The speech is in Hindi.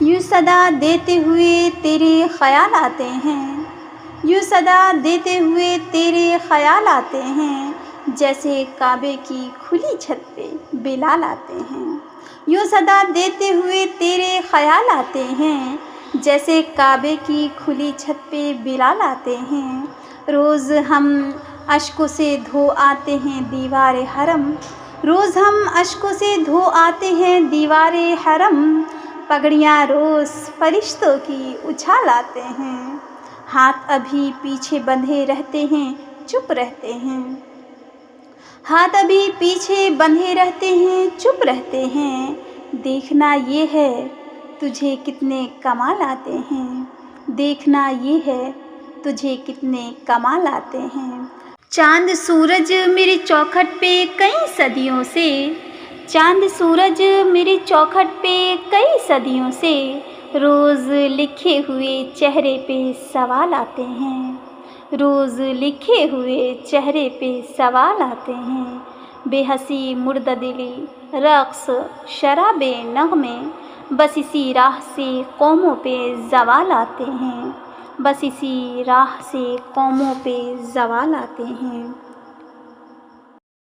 यूँ सदा देते हुए तेरे ख़याल आते हैं, यूँ सदा देते हुए तेरे ख़याल आते हैं, जैसे काबे की खुली छत पे बिलाल आते हैं। यूँ सदा देते हुए तेरे ख़याल आते हैं, जैसे काबे की खुली छत पे बिलाल आते हैं। रोज़ हम अश्कों से धो आते हैं दीवारे हरम, रोज़ हम अश्कों से धो आते हैं दीवारे हरम। पगड़ियाँ रोज़ फरिश्तों की उछाल आते हैं, हाथ अभी पीछे बंधे रहते हैं, चुप रहते हैं। हाथ अभी पीछे बंधे रहते हैं, चुप रहते हैं। देखना ये है तुझे कितने कमाल आते हैं, देखना ये है तुझे कितने कमाल आते हैं। चाँद सूरज मेरी चौखट पे कई सदियों से, चाँद सूरज मेरी चौखट पे कई सदियों से, रोज़ लिखे हुए चेहरे पे सवाल आते हैं, रोज़ लिखे हुए चेहरे पे सवाल आते हैं। बेहसी मुर्ददिली रक़्स शराबे नग़मे, बस इसी राह से कौमों पे ज़वाल आते हैं, बस इसी राह से कौमों पे ज़वाल आते हैं।